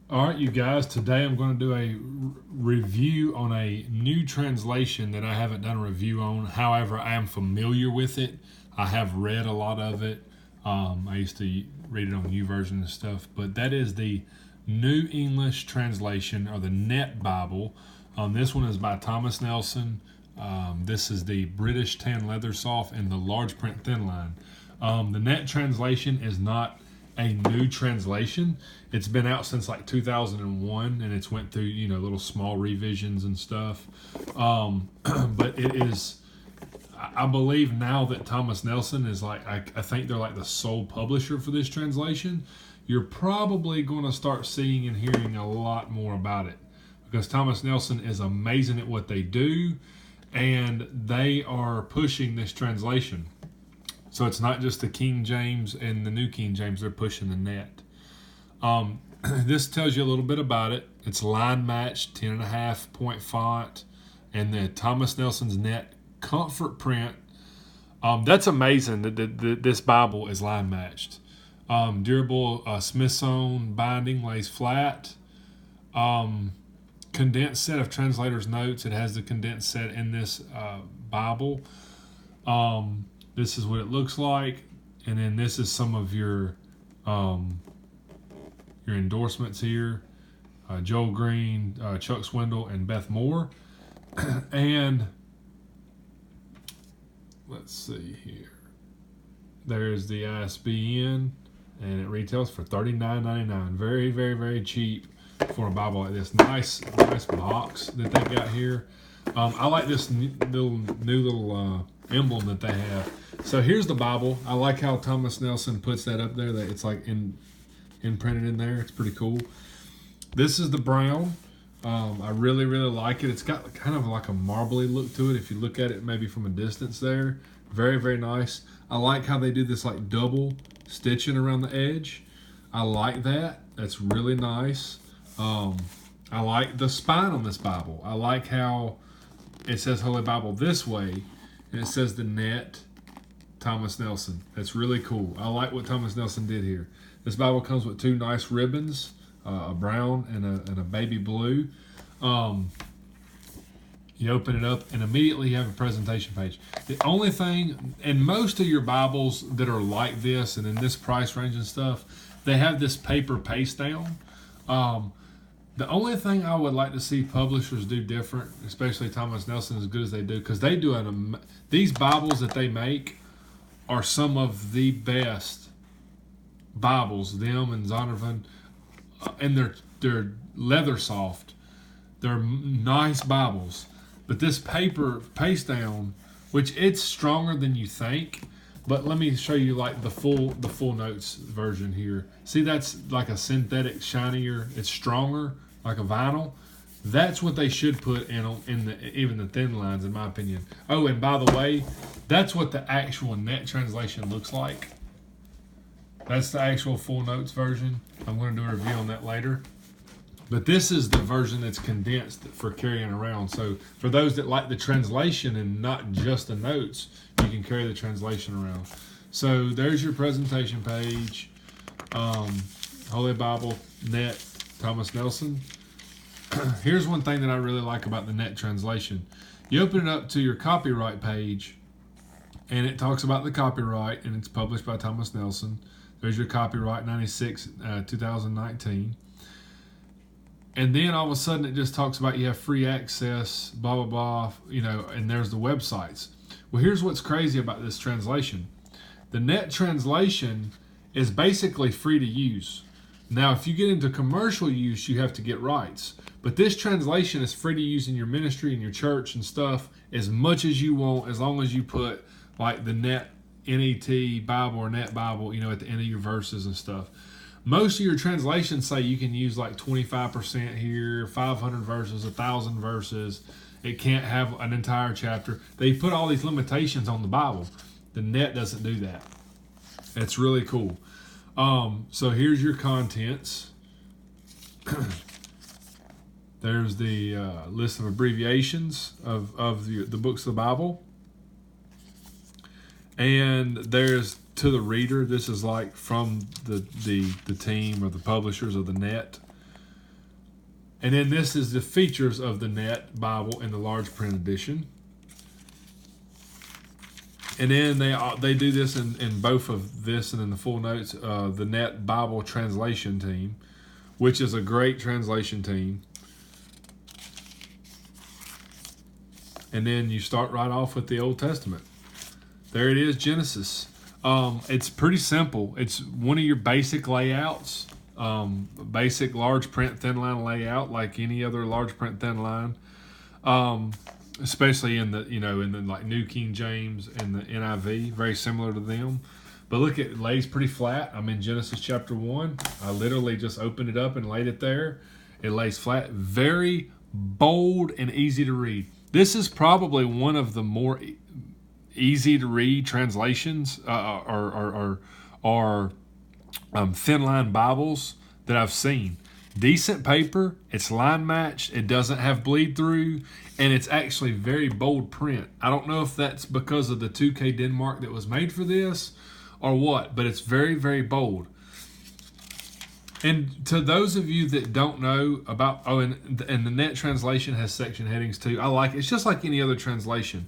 All right, you guys, today I'm going to do a review on a new translation that I haven't done a review on. However, I am familiar with it. I have read a lot of it. I used to read it on YouVersion and stuff, but that is the New English Translation, or the Net Bible. This one is by Thomas Nelson. This is the British Tan Leather Soft and the large print Thinline. The Net translation is not a new translation. It's been out since like 2001, and it's went through little small revisions and stuff. But it is, I believe now that Thomas Nelson is I think they're like the sole publisher for this translation. You're probably going to start seeing and hearing a lot more about it, because Thomas Nelson is amazing at what they do, and they are pushing this translation. So it's not just the King James and the New King James, they're pushing the Net. This tells you a little bit about it. It's line matched, 10.5 point font, and the Thomas Nelson's Net comfort print. That's amazing that this Bible is line matched. Durable Smithsonian binding, lays flat. Condensed set of translators' notes. It has the condensed set in this Bible. This is what it looks like, and then this is some of your endorsements here. Joel Green, Chuck Swindle, and Beth Moore. And let's see here. There's the ISBN, and it retails for $39.99. Very, very, very cheap for a Bible like this. Nice box that they've got here. I like this new little emblem that they have. So here's the Bible. I like how Thomas Nelson puts that up there. That it's like imprinted in there. It's pretty cool. This is the brown. I really, really like it. It's got kind of like a marbly look to it if you look at it maybe from a distance there. Very, very nice. I like how they do this like double stitching around the edge. I like that. That's really nice. I like the spine on this Bible. I like how it says Holy Bible this way, and it says the Net Thomas Nelson. That's really cool. I like what Thomas Nelson did here. This Bible comes with two nice ribbons, a brown and a baby blue. You open it up, and immediately you have a presentation page. The only thing, in most of your Bibles that are like this and in this price range and stuff, they have this paper paste down. The only thing I would like to see publishers do different, especially Thomas Nelson, as good as they do, because they do these Bibles that they make are some of the best Bibles. Them and Zondervan, and they're leather soft. They're nice Bibles, but this paper paste down, which it's stronger than you think. But let me show you like the full notes version here. See, that's like a synthetic, shinier. It's stronger, like a vinyl. That's what they should put even the thin lines, in my opinion. Oh, and by the way, that's what the actual Net translation looks like. That's the actual full notes version. I'm going to do a review on that later. But this is the version that's condensed for carrying around. So for those that like the translation and not just the notes, you can carry the translation around. So there's your presentation page. Holy Bible, Net, Thomas Nelson. Here's one thing that I really like about the Net translation. You open it up to your copyright page, and it talks about the copyright, and it's published by Thomas Nelson. There's your copyright, 96, 2019. And then all of a sudden it just talks about you have free access, blah, blah, blah, and there's the websites. Well, here's what's crazy about this translation. The Net translation is basically free to use. Now, if you get into commercial use, you have to get rights. But this translation is free to use in your ministry and your church and stuff as much as you want, as long as you put like the Net Bible or Net Bible, at the end of your verses and stuff. Most of your translations say you can use like 25% here, 500 verses, 1,000 verses. It can't have an entire chapter. They put all these limitations on the Bible. The Net doesn't do that. It's really cool. So here's your contents. There's the list of abbreviations of the books of the Bible. And there's to the reader. This is like from the team or the publishers of the Net. And then this is the features of the Net Bible in the large print edition. And then they do this in both of this and in the full notes, the Net Bible translation team, which is a great translation team. And then you start right off with the Old Testament. There it is, Genesis. It's pretty simple. It's one of your basic layouts, basic large print thin line layout, like any other large print thin line. Especially in the like New King James and the NIV, very similar to them. But look, it lays pretty flat. I'm in Genesis chapter 1. I literally just opened it up and laid it there. It lays flat, very bold and easy to read. This is probably one of the more easy to read translations or thin line Bibles that I've seen. Decent paper, it's line matched, it doesn't have bleed through, and it's actually very bold print. I don't know if that's because of the 2K Denmark that was made for this or what, but it's very, very bold. And to those of you that don't know about, and the Net translation has section headings too. I like it. It's just like any other translation.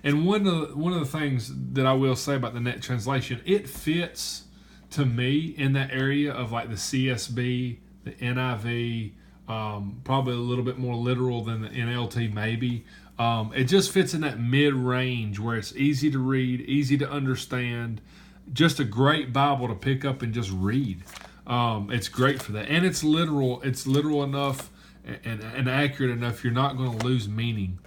And one of the things that I will say about the Net translation, it fits to me in that area of like the CSB, the NIV, probably a little bit more literal than the NLT maybe. It just fits in that mid-range where it's easy to read, easy to understand, just a great Bible to pick up and just read. It's great for that. And it's literal enough and accurate enough you're not going to lose meaning.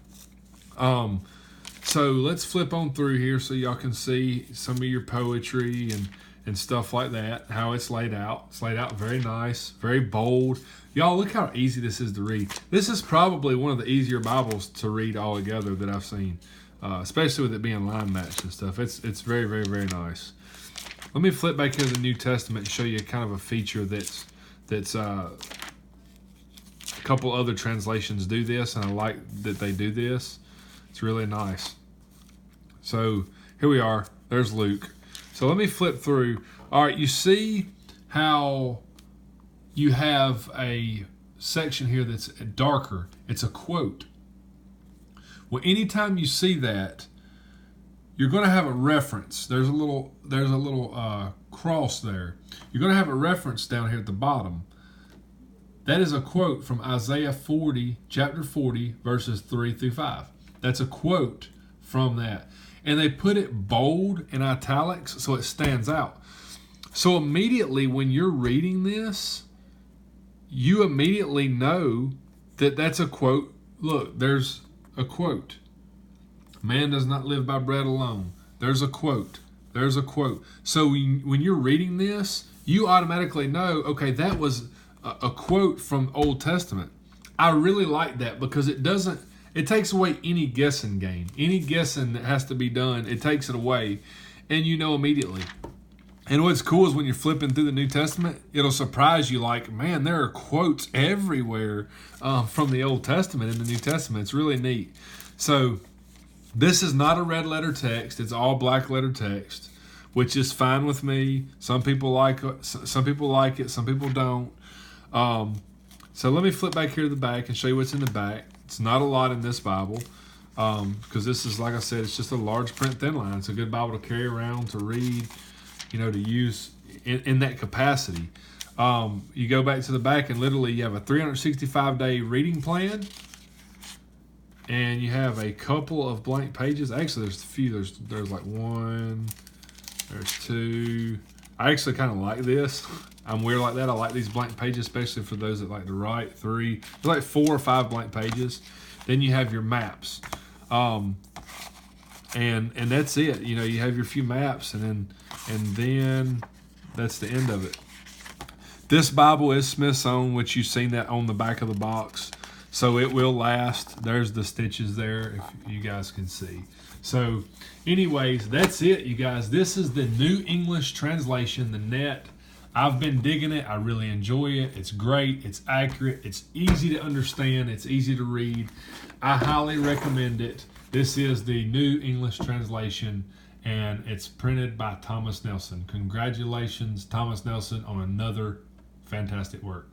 So let's flip on through here so y'all can see some of your poetry and stuff like that, how it's laid out. It's laid out very nice, very bold. Y'all, look how easy this is to read. This is probably one of the easier Bibles to read all together that I've seen, especially with it being line matched and stuff. It's very, very, very nice. Let me flip back here to the New Testament and show you kind of a feature that's a couple other translations do this, and I like that they do this. It's really nice. So here we are. There's Luke. So let me flip through. All right, you see how you have a section here that's darker. It's a quote. Well, anytime you see that, you're going to have a reference. There's a little cross there. You're going to have a reference down here at the bottom. That is a quote from Isaiah 40, chapter 40, verses 3 through 5. That's a quote from that. And they put it bold in italics so it stands out. So immediately when you're reading this, you immediately know that that's a quote. Look, there's a quote. Man does not live by bread alone. There's a quote. There's a quote. So when you're reading this, you automatically know, okay, that was a quote from Old Testament. I really like that because it takes away any guessing game. Any guessing that has to be done, it takes it away, and you know immediately. And what's cool is when you're flipping through the New Testament, it'll surprise you like, man, there are quotes everywhere from the Old Testament in the New Testament. It's really neat. So this is not a red letter text. It's all black letter text, which is fine with me. Some people like it. Some people don't. So let me flip back here to the back and show you what's in the back. It's not a lot in this Bible because this is, like I said, it's just a large print thin line. It's a good Bible to carry around, to read, to use in that capacity. You go back to the back and literally you have a 365-day reading plan, and you have a couple of blank pages. Actually, there's a few. There's like one. There's two. I actually kind of like this. I'm weird like that. I like these blank pages, especially for those that like to write. There's like 4 or 5 blank pages. Then you have your maps, and that's it. You have your few maps, and then that's the end of it. This Bible is Smith's own, which you've seen that on the back of the box, so it will last. There's the stitches there, if you guys can see. So, anyways, that's it, you guys. This is the New English translation, the Net. I've been digging it. I really enjoy it. It's great. It's accurate. It's easy to understand. It's easy to read. I highly recommend it. This is the New English translation, and it's printed by Thomas Nelson. Congratulations, Thomas Nelson, on another fantastic work.